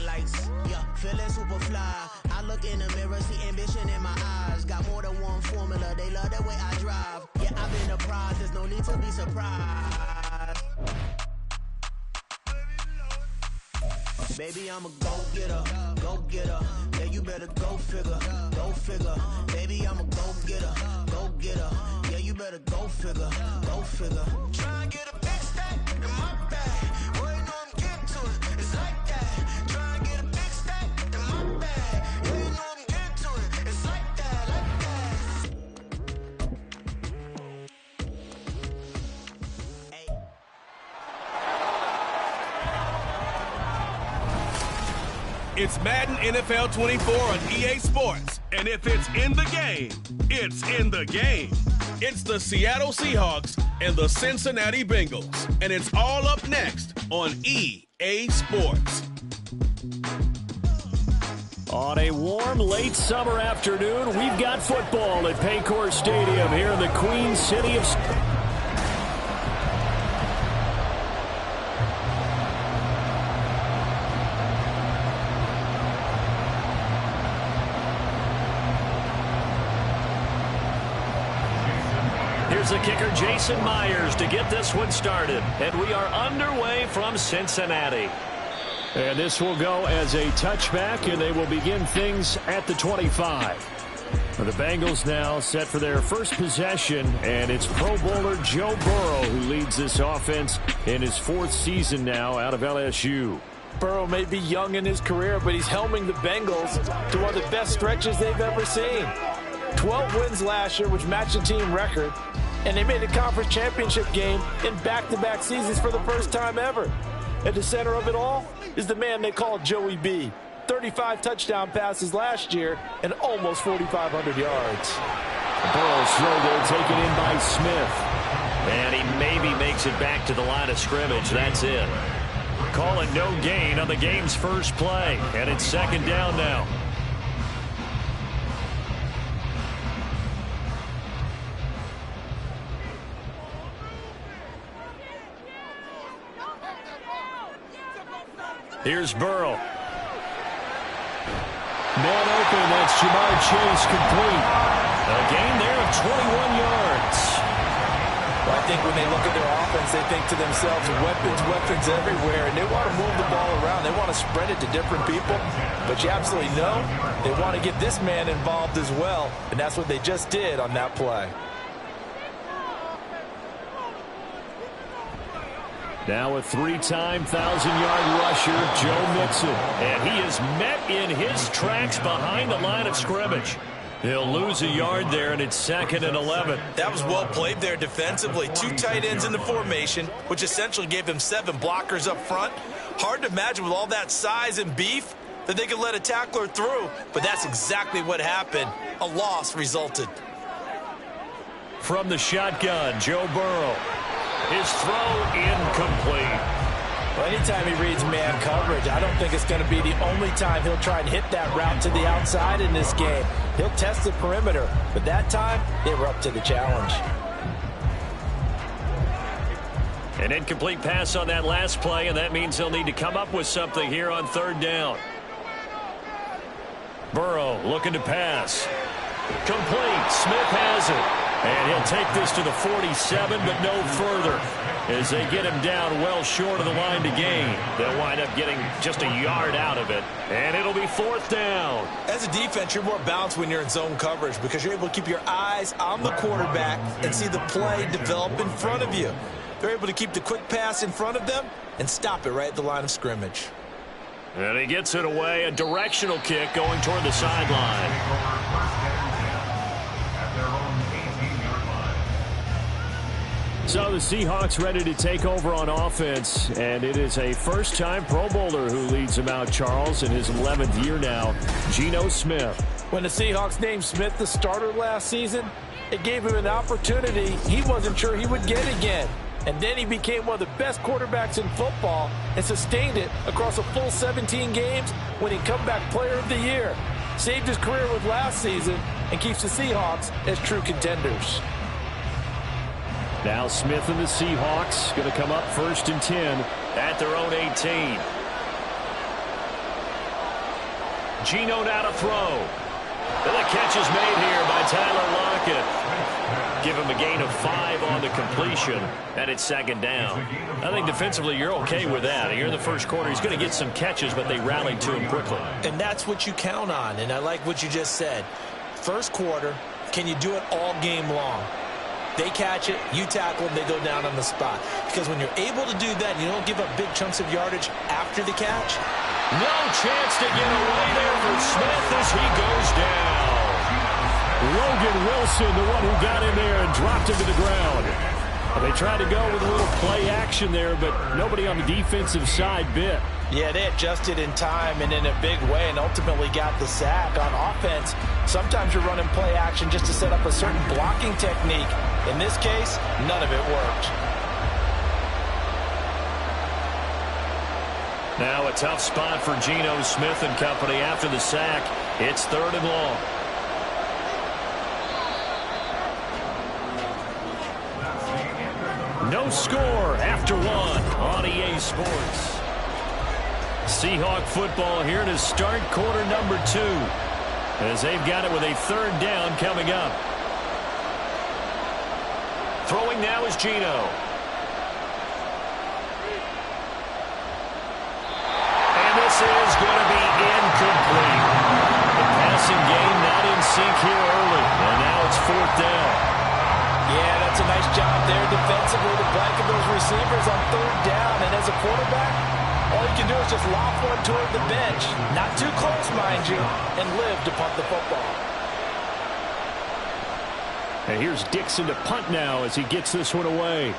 lights, yeah, feeling super fly. I look in the mirror, see ambition in my eyes. Got more than one formula, they love the way I drive. Yeah, I've been a prize, there's no need to be surprised. Baby, I'm a go-getter, go-getter. Yeah, you better go figure, go figure. Baby, I'm a go-getter, go-getter. Yeah, you better go figure, go figure. Try and get a big stack in my bag. Boy, you know I'm getting to it, it's like that. Try and get a big stack in my bag. Yeah, you know I'm getting to it, it's like that, like that. Hey. It's Madden NFL 24 on EA Sports. And if it's in the game, it's in the game. It's the Seattle Seahawks and the Cincinnati Bengals. And it's all up next on EA Sports. On a warm, late summer afternoon, we've got football at Paycor Stadium here in the Queen City of... Here's the kicker, Jason Myers, to get this one started. And we are underway from Cincinnati. And this will go as a touchback, and they will begin things at the 25. The Bengals now set for their first possession, and it's Pro Bowler Joe Burrow who leads this offense in his fourth season now out of LSU. Burrow may be young in his career, but he's helming the Bengals to one of the best stretches they've ever seen. 12 wins last year, which matched the team record, and they made a conference championship game in back-to-back seasons for the first time ever. At the center of it all is the man they call Joey B. 35 touchdown passes last year and almost 4,500 yards. Burrow's throw there taken in by Smith. And he maybe makes it back to the line of scrimmage. That's it. Calling no gain on the game's first play. And it's second down now. Here's Burrow. Man open, that's Jamar Chase complete. A gain there of 21 yards. Well, I think when they look at their offense, they think to themselves, weapons everywhere, and they want to move the ball around. They want to spread it to different people, but you absolutely know they want to get this man involved as well, and that's what they just did on that play. Now a three-time 1,000-yard rusher, Joe Mixon. And he is met in his tracks behind the line of scrimmage. He'll lose a yard there, and it's 2nd and 11. That was well played there defensively. 2 tight ends in the formation, which essentially gave them 7 blockers up front. Hard to imagine with all that size and beef that they could let a tackler through, but that's exactly what happened. A loss resulted. From the shotgun, Joe Burrow. His throw incomplete. Well, anytime he reads man coverage, I don't think it's going to be the only time he'll try and hit that route to the outside in this game. He'll test the perimeter, but that time, they were up to the challenge. An incomplete pass on that last play, and that means they'll need to come up with something here on 3rd down. Burrow looking to pass. Complete. Smith has it. And he'll take this to the 47, but no further. As they get him down well short of the line to gain. They'll wind up getting just a yard out of it. And it'll be 4th down. As a defense, you're more balanced when you're in zone coverage because you're able to keep your eyes on the quarterback and see the play develop in front of you. They're able to keep the quick pass in front of them and stop it right at the line of scrimmage. And he gets it away. A directional kick going toward the sideline. So the Seahawks ready to take over on offense, and it is a first-time Pro Bowler who leads them out, Charles, in his 11th year now, Geno Smith. When the Seahawks named Smith the starter last season, it gave him an opportunity he wasn't sure he would get again. And then he became one of the best quarterbacks in football and sustained it across a full 17 games, winning Comeback Player of the Year. Saved his career with last season and keeps the Seahawks as true contenders. Now Smith and the Seahawks going to come up 1st and 10 at their own 18. Geno now to throw. And the catch is made here by Tyler Lockett. Give him a gain of 5 on the completion, and it's second down. I think defensively you're okay with that. Here in the first quarter, he's going to get some catches, but they rallied to him quickly. And that's what you count on, and I like what you just said. First quarter, can you do it all game long? They catch it, you tackle them, they go down on the spot. Because when you're able to do that, you don't give up big chunks of yardage after the catch. No chance to get away there for Smith as he goes down. Logan Wilson, the one who got in there and dropped him to the ground. They tried to go with a little play action there, but nobody on the defensive side bit. Yeah, they adjusted in time and in a big way and ultimately got the sack. On offense, sometimes you're running play action just to set up a certain blocking technique. In this case, none of it worked. Now a tough spot for Geno Smith and company after the sack. It's 3rd and long. No score after 1 on EA Sports. Seahawk football here to start quarter number 2 as they've got it with a 3rd down coming up. Throwing now is Geno. And this is going to be incomplete. The passing game not in sync here early, and now it's 4th down. Yeah, that's a nice job there defensively to blanket those receivers on 3rd down. And as a quarterback, all you can do is just loft one toward the bench. Not too close, mind you, and live to punt the football. And here's Dixon to punt now as he gets this one away.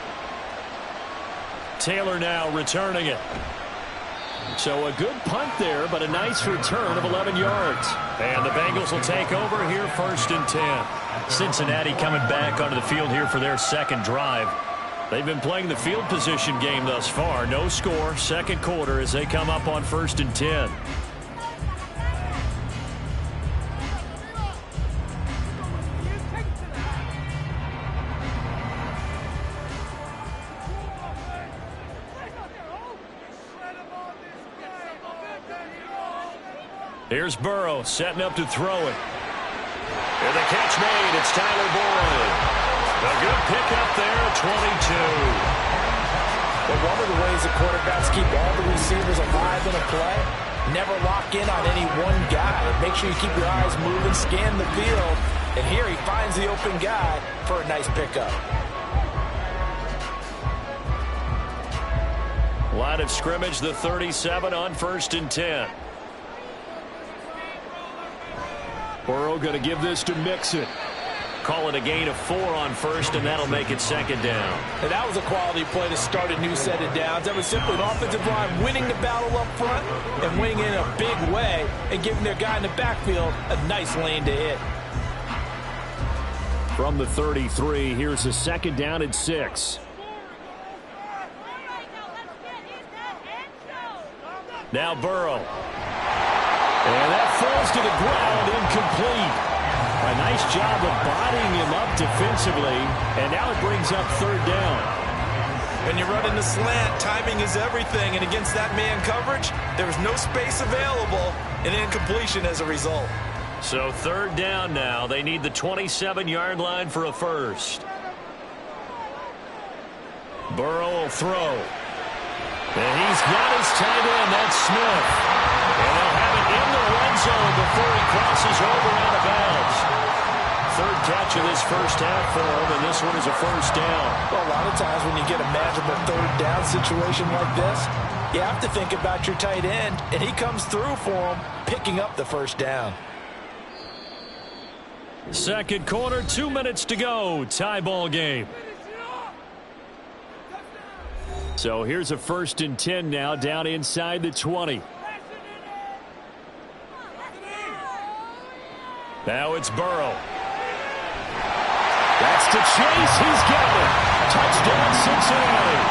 Taylor now returning it. So a good punt there, but a nice return of 11 yards. And the Bengals will take over here 1st and 10. Cincinnati coming back onto the field here for their second drive. They've been playing the field position game thus far. No score, second quarter as they come up on 1st and 10. Here's Burrow setting up to throw it. And the catch made. It's Tyler Boyd. A good pickup there at 22. But one of the ways the quarterbacks keep all the receivers alive in a play, never lock in on any one guy. Make sure you keep your eyes moving, scan the field. And here he finds the open guy for a nice pickup. Line of scrimmage, the 37 on 1st and 10. Burrow going to give this to Mixon. Call it a gain of 4 on 1st, and that'll make it 2nd down. And that was a quality play to start a new set of downs. That was simply an offensive line winning the battle up front and winning in a big way and giving their guy in the backfield a nice lane to hit. From the 33, here's a 2nd down and 6. Now Burrow. And that falls to the ground, incomplete. A nice job of bodying him up defensively, and now it brings up 3rd down. When you run in the slant, timing is everything, and against that man coverage, there's no space available, and incompletion as a result. So 3rd down now. They need the 27-yard line for a first. Burrow will throw. And he's got his tight end, that's Smith. And they'll have it in the red zone before he crosses over out of bounds. 3rd catch of this first half for him, and this one is a 1st down. Well, a lot of times when you get a manageable 3rd down situation like this, you have to think about your tight end, and he comes through for him, picking up the 1st down. Second quarter, 2 minutes to go. Tie ball game. So here's a 1st and 10 now, down inside the 20. Now it's Burrow. That's to Chase. He's got it. Touchdown, Cincinnati.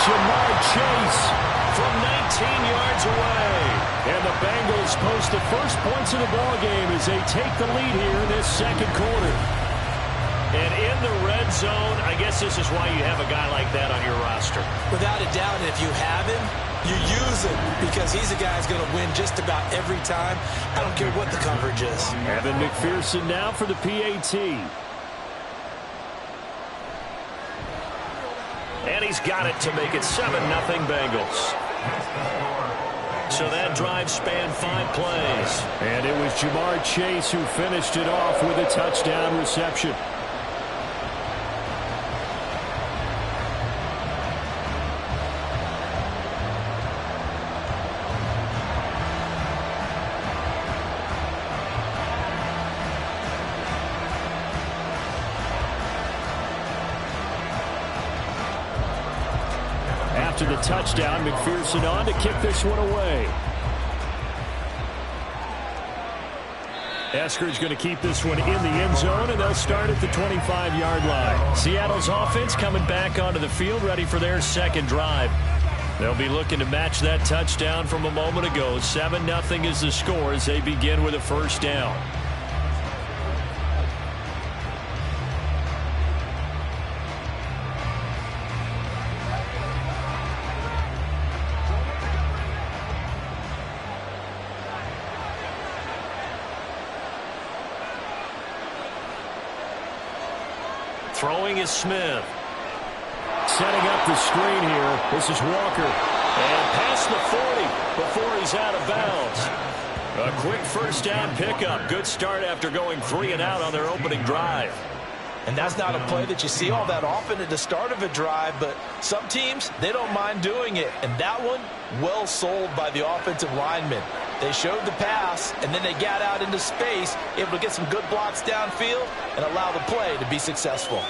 Jamar Chase from 19 yards away. And the Bengals post the first points of the ballgame as they take the lead here in this second quarter. And in the red zone, I guess this is why you have a guy like that on your roster. Without a doubt, and if you have him, You use him because he's a guy who's going to win just about every time. I don't care what the coverage is. Evan McPherson now for the PAT. And he's got it to make it 7-0 Bengals. So that drive spanned 5 plays. And it was Jamar Chase who finished it off with a touchdown reception. After the touchdown, McPherson on to kick this one away. Eskridge going to keep this one in the end zone, and they'll start at the 25-yard line. Seattle's offense coming back onto the field, ready for their second drive. They'll be looking to match that touchdown from a moment ago. 7-0 is the score as they begin with a first down. Throwing is Smith. Setting up the screen here. This is Walker. And past the 40 before he's out of bounds. A quick first down pickup. Good start after going 3 and out on their opening drive. And that's not a play that you see all that often at the start of a drive, but some teams, they don't mind doing it. And that one, well sold by the offensive lineman. They showed the pass, and then they got out into space, able to get some good blocks downfield and allow the play to be successful.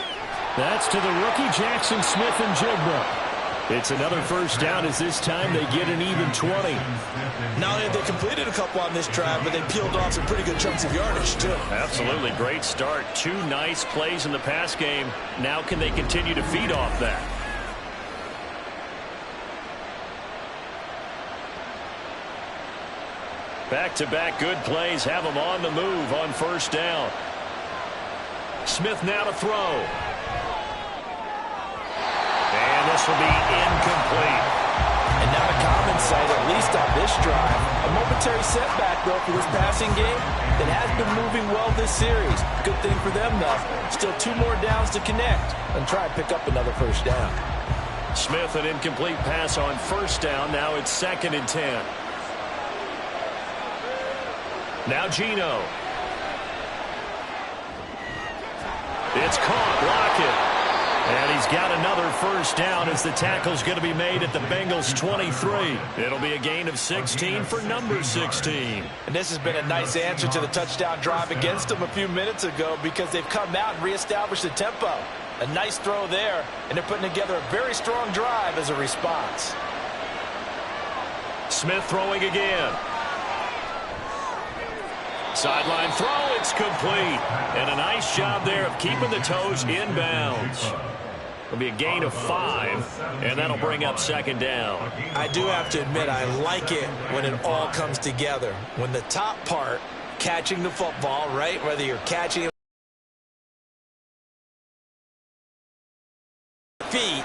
That's to the rookie Jackson Smith-Njigba. It's another first down as this time they get an even 20. Not only have they completed a couple on this drive, but they peeled off some pretty good chunks of yardage, too. Absolutely. Great start. 2 nice plays in the pass game. Now can they continue to feed off that? Back-to-back good plays have them on the move on first down. Smith now to throw. And this will be incomplete. And not a common sight, at least on this drive. A momentary setback, though, for this passing game that has been moving well this series. Good thing for them, though. Still 2 more downs to connect and try and pick up another first down. Smith, an incomplete pass on first down. Now it's 2nd and 10. Now Geno. It's caught. Lockett. And he's got another first down as the tackle's going to be made at the Bengals 23. It'll be a gain of 16 for number 16. And this has been a nice answer to the touchdown drive against them a few minutes ago because they've come out and reestablished the tempo. A nice throw there, and they're putting together a very strong drive as a response. Smith throwing again. Sideline throw, it's complete. And a nice job there of keeping the toes in bounds. It'll be a gain of 5, and that'll bring up 2nd down. I do have to admit, I like it when it all comes together. When the top part, catching the football, right, whether you're catching it with feet,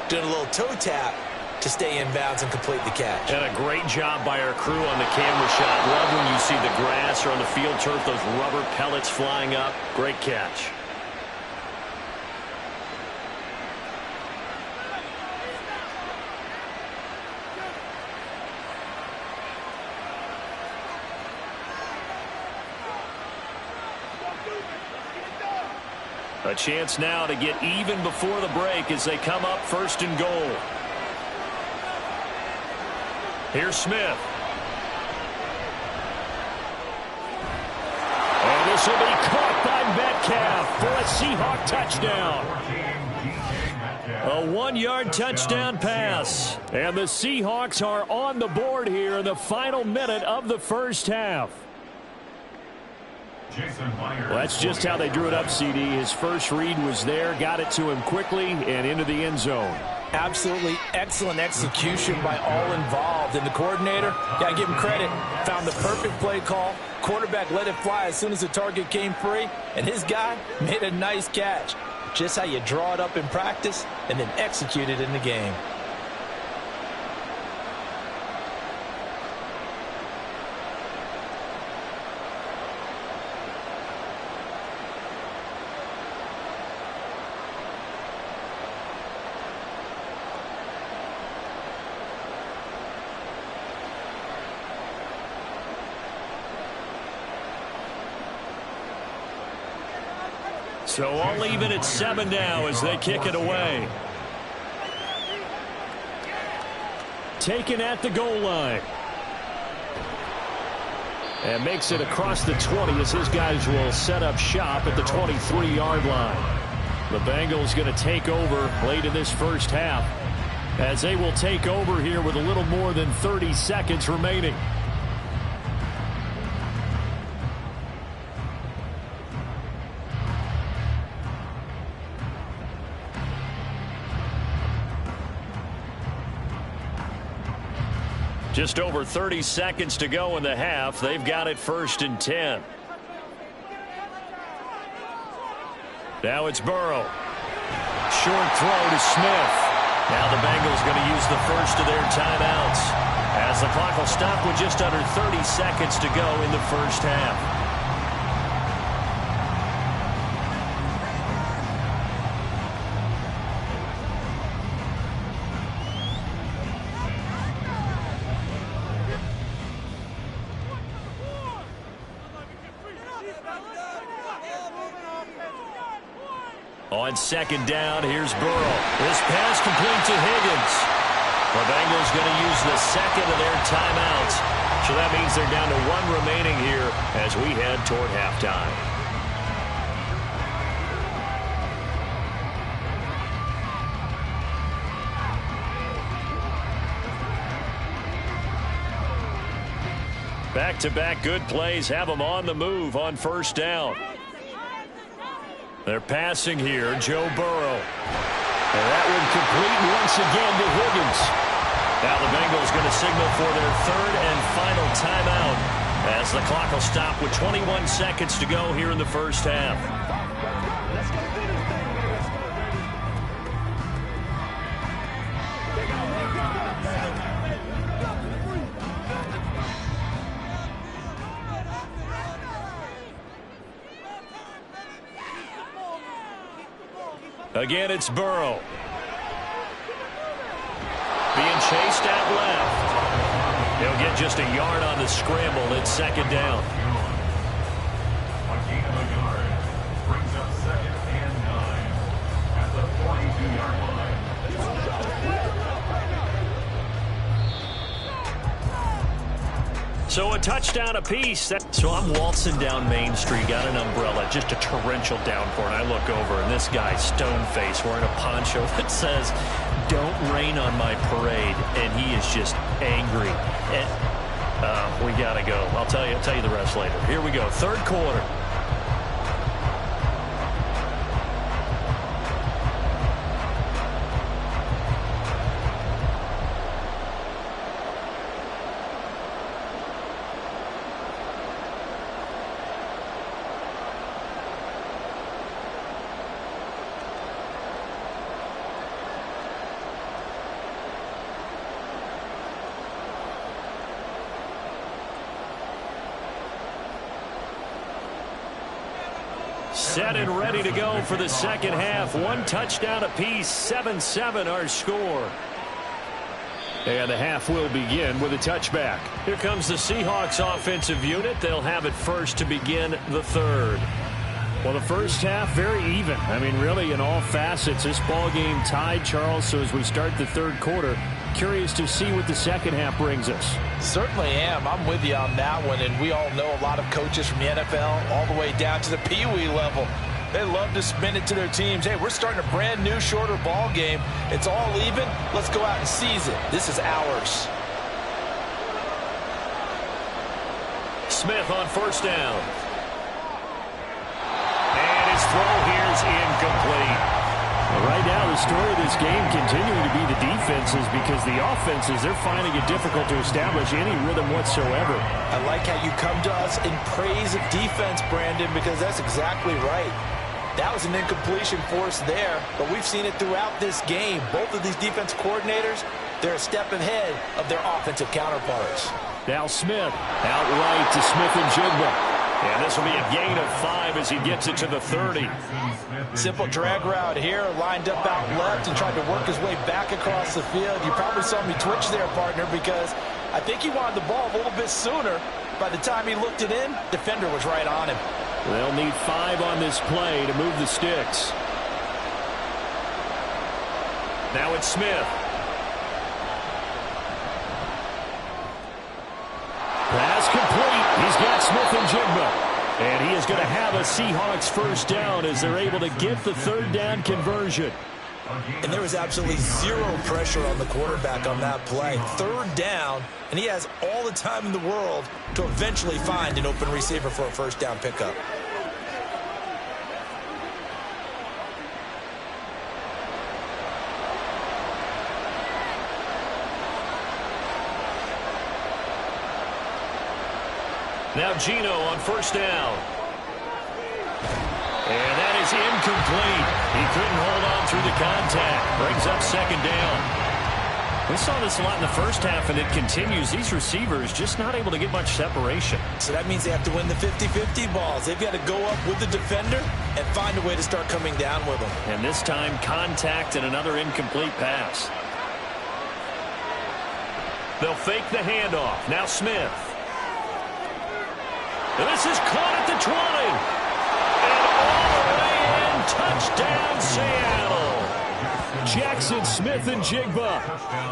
doing a little toe tap to stay in bounds and complete the catch. And a great job by our crew on the camera shot. Love when you see the grass or on the field turf, those rubber pellets flying up. Great catch. A chance now to get even before the break as they come up 1st and goal. Here's Smith. And this will be caught by Metcalf for a Seahawk touchdown. A 1-yard touchdown pass. And the Seahawks are on the board here in the final minute of the first half. Well, that's just how they drew it up, CD. His first read was there, got it to him quickly, and into the end zone. Absolutely excellent execution by all involved. And the coordinator, got to give him credit, found the perfect play call. Quarterback let it fly as soon as the target came free, and his guy made a nice catch. Just how you draw it up in practice and then execute it in the game. So all even at 7 now as they kick it away. Taken at the goal line. And makes it across the 20 as his guys will set up shop at the 23-yard line. The Bengals going to take over late in this first half as they will take over here with a little more than 30 seconds remaining. Just over 30 seconds to go in the half. They've got it 1st and 10. Now it's Burrow. Short throw to Smith. Now the Bengals going to use the first of their timeouts as the clock will stop with just under 30 seconds to go in the first half. On 2nd down, here's Burrow. This pass complete to Higgins. The Bengals going to use the second of their timeouts. So that means they're down to 1 remaining here as we head toward halftime. Back-to-back good plays have them on the move on 1st down. They're passing here, Joe Burrow. And that one complete once again to Higgins. Now the Bengals going to signal for their 3rd and final timeout as the clock will stop with 21 seconds to go here in the first half. Again, it's Burrow. Being chased out left. He'll get just a yard on the scramble at 2nd down. A gain of a yard brings up 2nd and 9 at the 42-yard line. So a touchdown apiece. So I'm waltzing down Main Street, got an umbrella, just a torrential downpour, and I look over, and this guy, stone-faced, wearing a poncho that says, "Don't rain on my parade," and he is just angry. And, we got to go. I'll tell you the rest later. Here we go, 3rd quarter. Set and ready to go for the second half. 1 touchdown apiece, 7-7 our score. And the half will begin with a touchback. Here comes the Seahawks offensive unit. They'll have it first to begin the 3rd. Well, the first half, very even. I mean, really, in all facets, this ball game tied, Charles. So as we start the 3rd quarter, curious to see what the second half brings us. Certainly am. I'm with you on that one. And we all know a lot of coaches from the NFL all the way down to the Pee Wee level. They love to spin it to their teams. Hey, we're starting a brand new, shorter ball game. It's all even. Let's go out and seize it. This is ours. Smith on 1st down. And his throw here is incomplete. Well, right now, the story of this game continuing to be the defenses, because the offenses, they're finding it difficult to establish any rhythm whatsoever. I like how you come to us in praise of defense, Brandon, because that's exactly right. That was an incompletion for us there, but we've seen it throughout this game. Both of these defense coordinators, they're a step ahead of their offensive counterparts. Now Smith out right to Smith-Njigba. And this will be a gain of 5 as he gets it to the 30. Simple drag route here, lined up out left and tried to work his way back across the field. You probably saw me twitch there, partner, because I think he wanted the ball a little bit sooner. By the time he looked it in, defender was right on him. They'll need 5 on this play to move the sticks. Now it's Smith. Pass complete. He's got Smith-Njigba. And he is going to have a Seahawks first down as they're able to get the third down conversion. And there was absolutely zero pressure on the quarterback on that play. Third down, and he has all the time in the world to eventually find an open receiver for a first down pickup. Now Geno on first down. And that is incomplete. He couldn't hold on through the contact. Brings up second down. We saw this a lot in the first half, and it continues. These receivers just not able to get much separation. So that means they have to win the 50-50 balls. They've got to go up with the defender and find a way to start coming down with them. And this time, contact and another incomplete pass. They'll fake the handoff. Now Smith. This is caught at the 20. And all the way in. Touchdown, Seattle. Jackson Smith-Njigba,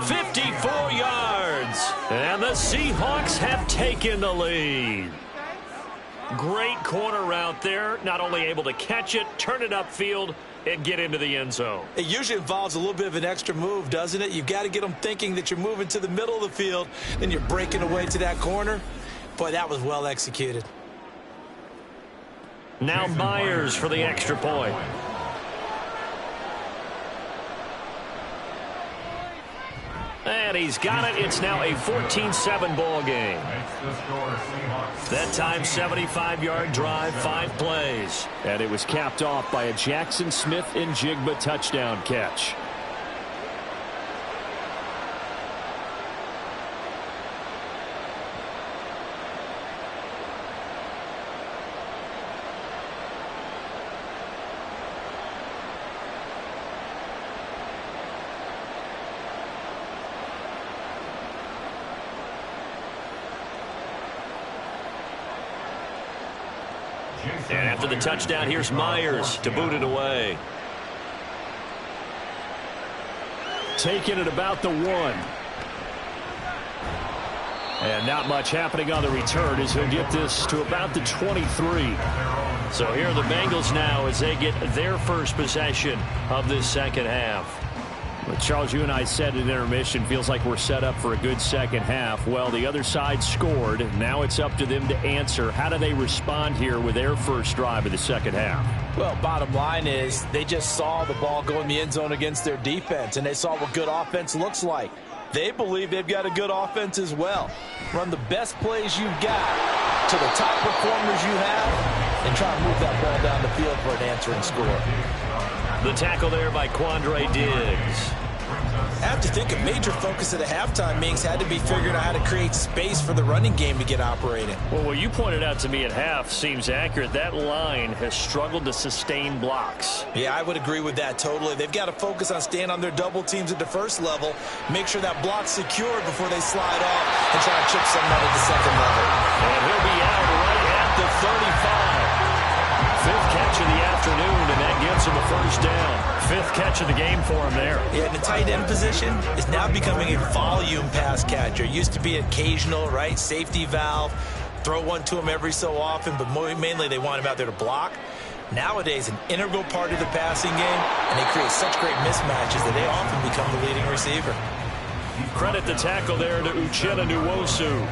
54 yards. And the Seahawks have taken the lead. Great corner route there. Not only able to catch it, turn it upfield, and get into the end zone. It usually involves a little bit of an extra move, doesn't it? You've got to get them thinking that you're moving to the middle of the field, then you're breaking away to that corner. Boy, that was well executed. Now Myers for the extra point. And he's got it. It's now a 14-7 ball game. That time, 75-yard drive, 5 plays. And it was capped off by a Jackson Smith-Njigba touchdown catch. And after the touchdown, here's Myers to boot it away. Taking it about the 1. And not much happening on the return as he'll get this to about the 23. So here are the Bengals now as they get their first possession of this second half. Well, Charles, you and I said in intermission, feels like we're set up for a good second half. Well, the other side scored. Now it's up to them to answer. How do they respond here with their first drive of the second half? Well, bottom line is they just saw the ball go in the end zone against their defense, and they saw what good offense looks like. They believe they've got a good offense as well. Run the best plays you've got to the top performers you have and try to move that ball down the field for an answering score. The tackle there by Quandre Diggs. I have to think a major focus at the halftime meetings had to be figuring out how to create space for the running game to get operating. Well, what you pointed out to me at half seems accurate. That line has struggled to sustain blocks. Yeah, I would agree with that totally. They've got to focus on staying on their double teams at the first level, make sure that block's secure before they slide off and try to chip someone at the second level. And he'll be out right at the 35. 5th catch of the afternoon, and that gives him a first down. 5th catch of the game for him there. Yeah, the tight end position is now becoming a volume pass catcher. Used to be occasional, right? Safety valve. Throw one to him every so often, but mainly they want him out there to block. Nowadays, an integral part of the passing game, and they create such great mismatches that they often become the leading receiver. Credit the tackle there to Uchenna Nwosu.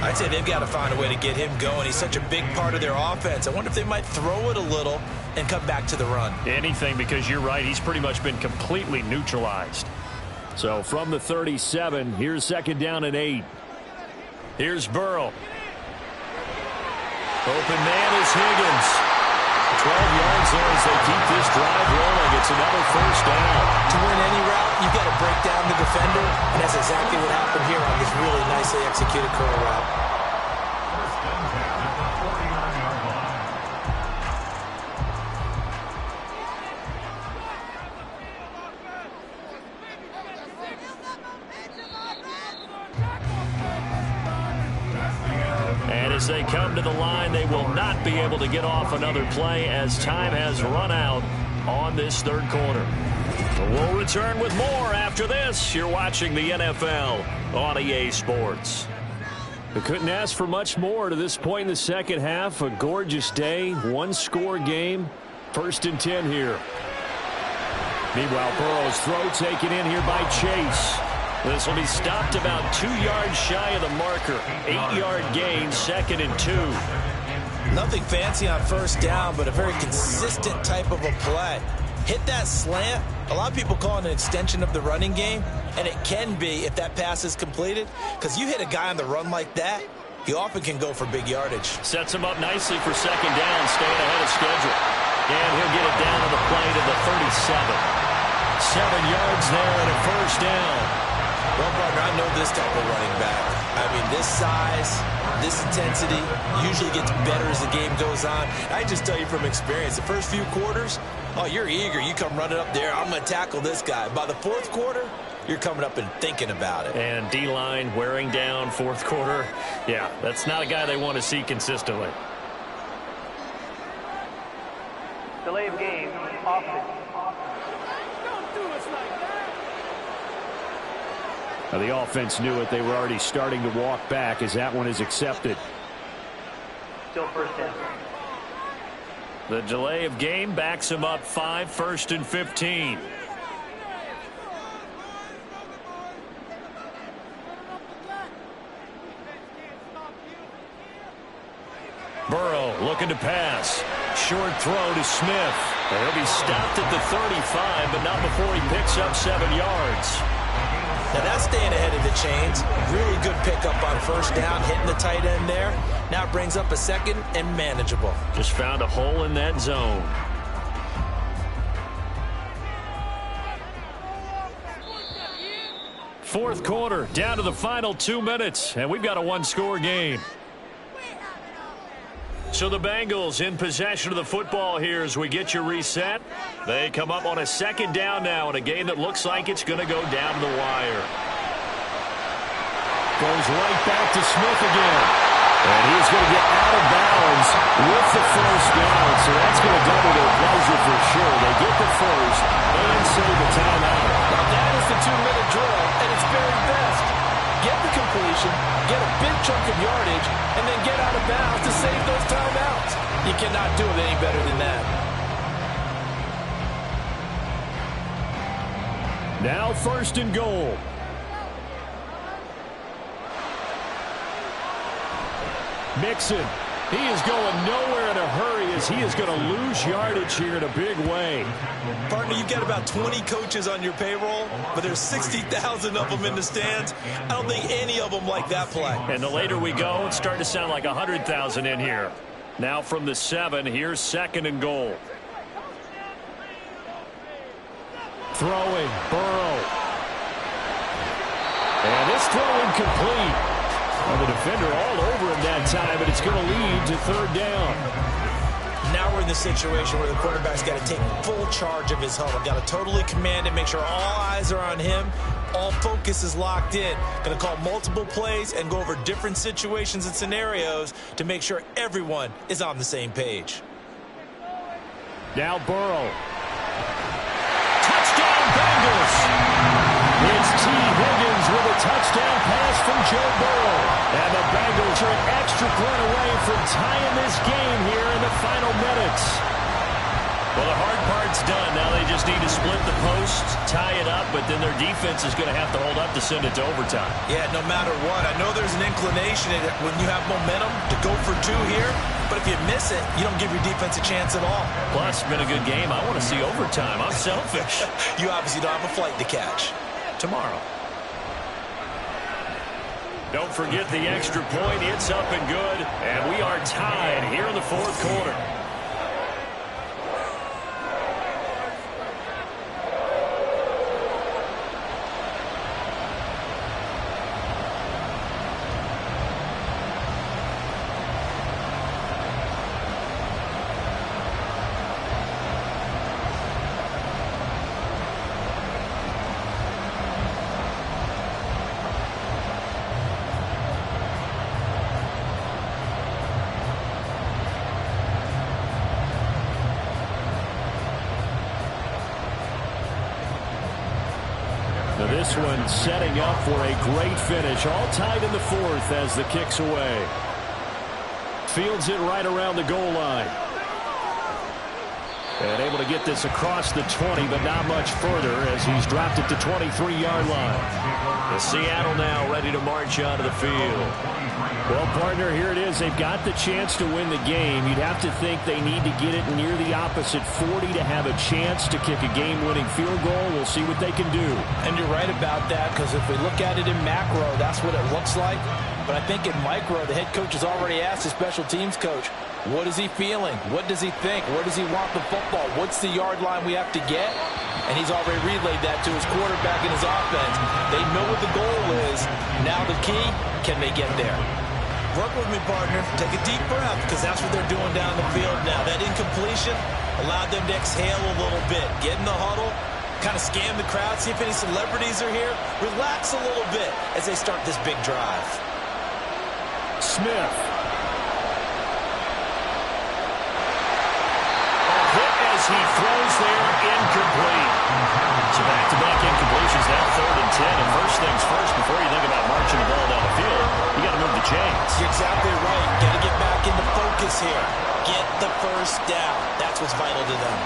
I'd say they've got to find a way to get him going. He's such a big part of their offense. I wonder if they might throw it a little and come back to the run. Anything, because you're right. He's pretty much been completely neutralized. So from the 37, here's second down and 8. Here's Burrow. Open man is Higgins. 12 yards there as they keep this drive rolling. It's another first down. To win any route, you've got to break down the defender, and that's exactly what happened here on this really nicely executed curl route. As they come to the line, they will not be able to get off another play as time has run out on this third quarter. We'll return with more after this. You're watching the NFL on EA Sports. We couldn't ask for much more to this point in the second half. A gorgeous day, one-score game, 1st and 10 here. Meanwhile, Burrow's throw taken in here by Chase. This will be stopped about 2 yards shy of the marker. 8-yard gain, 2nd and 2. Nothing fancy on first down, but a very consistent type of a play. Hit that slant. A lot of people call it an extension of the running game, and it can be if that pass is completed, because you hit a guy on the run like that, he often can go for big yardage. Sets him up nicely for 2nd down, staying ahead of schedule. And he'll get it down to the play to the 37. 7 yards there and a 1st down. Well, partner, I know this type of running back. I mean, this size, this intensity usually gets better as the game goes on. I just tell you from experience, the first few quarters, oh, you're eager. You come running up there. I'm going to tackle this guy. By the 4th quarter, you're coming up and thinking about it. And D-line wearing down 4th quarter. Yeah, that's not a guy they want to see consistently. Delay of game, offense. Now the offense knew it. They were already starting to walk back as that one is accepted. Still 1st down. The delay of game backs him up 5, 1st and 15. Burrow looking to pass. Short throw to Smith. He'll be stopped at the 35, but not before he picks up 7 yards. Now that's staying ahead of the chains. Really good pickup on 1st down, hitting the tight end there. Now it brings up a 2nd and manageable. Just found a hole in that zone. Fourth quarter, down to the final 2 minutes, and we've got a one-score game. So the Bengals in possession of the football here as we get you reset. They come up on a 2nd down now in a game that looks like it's going to go down to the wire. Goes right back to Smith again. And he's going to get out of bounds with the 1st down. So that's going to double their pleasure for sure. They get the 1st and save the timeout. Now that is the 2-minute drill at its very best. Get the completion, get a big chunk of yardage, and then get out of bounds to save those timeouts. You cannot do it any better than that. Now 1st and goal. Mixon. He is going nowhere in a hurry as he is going to lose yardage here in a big way. Partner, you've got about 20 coaches on your payroll, but there's 60,000 of them in the stands. I don't think any of them like that play. And the later we go, it's starting to sound like 100,000 in here. Now from the 7, here's 2nd and goal. Throwing, Burrow. And this throw incomplete. Well, the defender all over him that time, but it's going to lead to 3rd down. Now we're in the situation where the quarterback's got to take full charge of his huddle. Got to totally command it, make sure all eyes are on him. All focus is locked in. Going to call multiple plays and go over different situations and scenarios to make sure everyone is on the same page. Now Burrow. Touchdown Bengals! It's T. Higgins with a touchdown pass from Joe Burrow. And the Bengals are an extra point away from tying this game here in the final minutes. Well, the hard part's done. Now they just need to split the post, tie it up, but then their defense is going to have to hold up to send it to overtime. Yeah, no matter what. I know there's an inclination when you have momentum to go for 2 here, but if you miss it, you don't give your defense a chance at all. Plus, it's been a good game. I want to see overtime. I'm selfish. You obviously don't have a flight to catch. Tomorrow. Don't forget the extra point. It's up and good. And we are tied here in the 4th quarter. This one setting up for a great finish. All tied in the fourth as the kick's away. Fields it right around the goal line. And able to get this across the 20, but not much further as he's dropped it to 23-yard line. The Seattle now ready to march onto the field. Well, partner, here it is. They've got the chance to win the game. You'd have to think they need to get it near the opposite 40 to have a chance to kick a game-winning field goal. We'll see what they can do. And you're right about that, because if we look at it in macro, that's what it looks like. But I think in micro, the head coach has already asked the special teams coach, what is he feeling? What does he think? Where does he want the football? What's the yard line we have to get? And he's already relayed that to his quarterback and his offense. They know what the goal is. Now the key, can they get there? Work with me, partner. Take a deep breath, because that's what they're doing down the field now. That incompletion allowed them to exhale a little bit. Get in the huddle, kind of scan the crowd, see if any celebrities are here. Relax a little bit as they start this big drive. Smith. As he throws there, incomplete. So back-to-back incompletions, now 3rd and 10. And first things first, before you think about marching the ball down the field, you got to move the chains. You're exactly right. Got to get back into focus here. Get the first down. That's what's vital to them.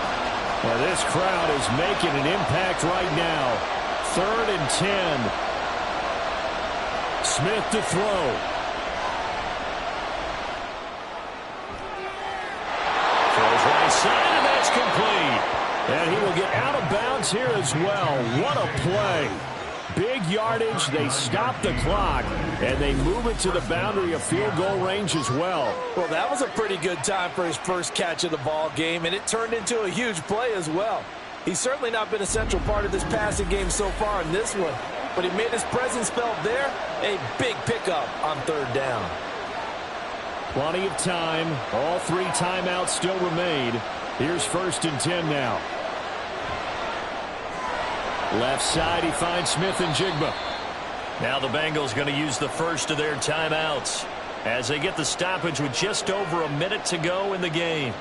Well, this crowd is making an impact right now. 3rd and 10. Smith to throw. Throws right side. Complete. And he will get out of bounds here as well. What a play. Big yardage. They stop the clock, and they move it to the boundary of field goal range as well. Well, that was a pretty good time for his first catch of the ball game, and it turned into a huge play as well. He's certainly not been a central part of this passing game so far in this one, but he made his presence felt there. A big pickup on 3rd down. Plenty of time. All 3 timeouts still remain. Here's 1st and 10 now. Left side, he finds Smith and Jigba. Now the Bengals going to use the first of their timeouts as they get the stoppage with just over a minute to go in the game.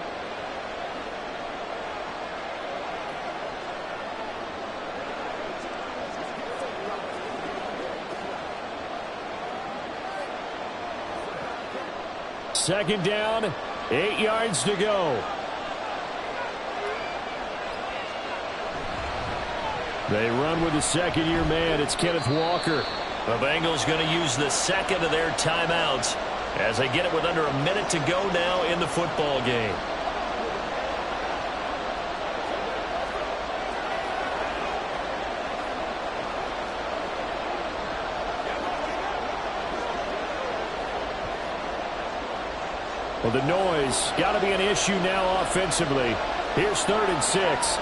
Second down, 8 yards to go. They run with the second-year man. It's Kenneth Walker. The Bengals going to use the second of their timeouts as they get it with under a minute to go now in the football game. Well, the noise got to be an issue now offensively. Here's 3rd and 6.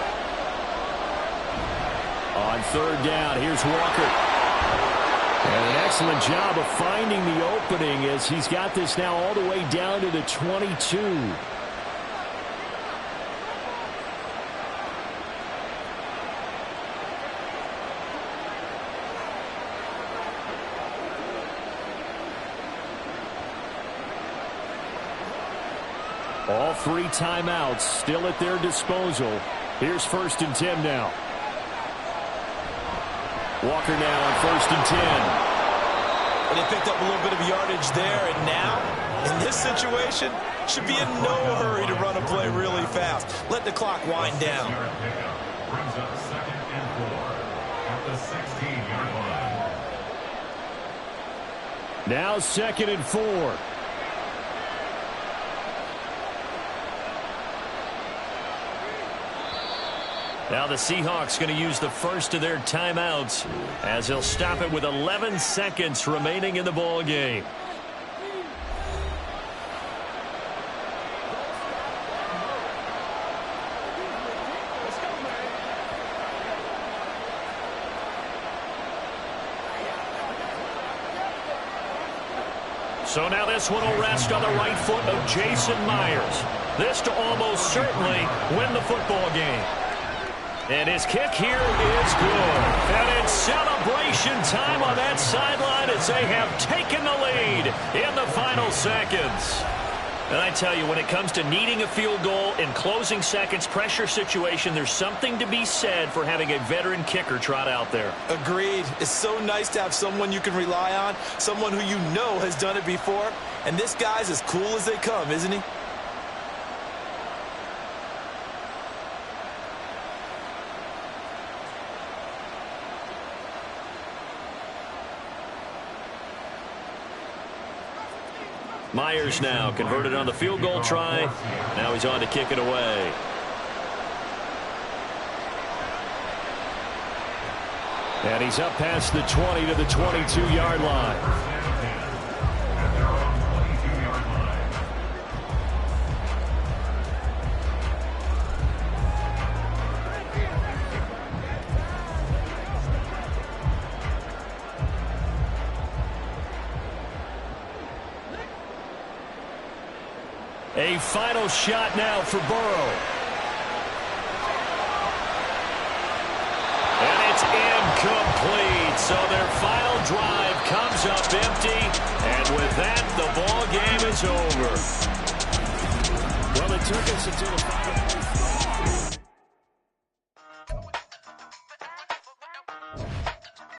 On 3rd down, here's Walker. And an excellent job of finding the opening as he's got this now all the way down to the 22. All 3 timeouts still at their disposal. Here's 1st and 10 now. Walker now on 1st and 10. And they picked up a little bit of yardage there, and now, in this situation, should be in no hurry to run a play really fast. Let the clock wind down. Brings up 2nd and 4 at the 16-yard line. Now 2nd and 4. Now the Seahawks going to use the first of their timeouts as they'll stop it with 11 seconds remaining in the ball game. So now this one will rest on the right foot of Jason Myers. This to almost certainly win the football game. And his kick here is good. And it's celebration time on that sideline as they have taken the lead in the final seconds. And I tell you, when it comes to needing a field goal in closing seconds, pressure situation, there's something to be said for having a veteran kicker trot out there. Agreed. It's so nice to have someone you can rely on, someone who you know has done it before. And this guy's as cool as they come, isn't he? Myers now converted on the field goal try. Now he's on to kick it away. And he's up past the 20 to the 22-yard line. A final shot now for Burrow. And it's incomplete. So their final drive comes up empty. And with that, the ball game is over. Well, it took us until the final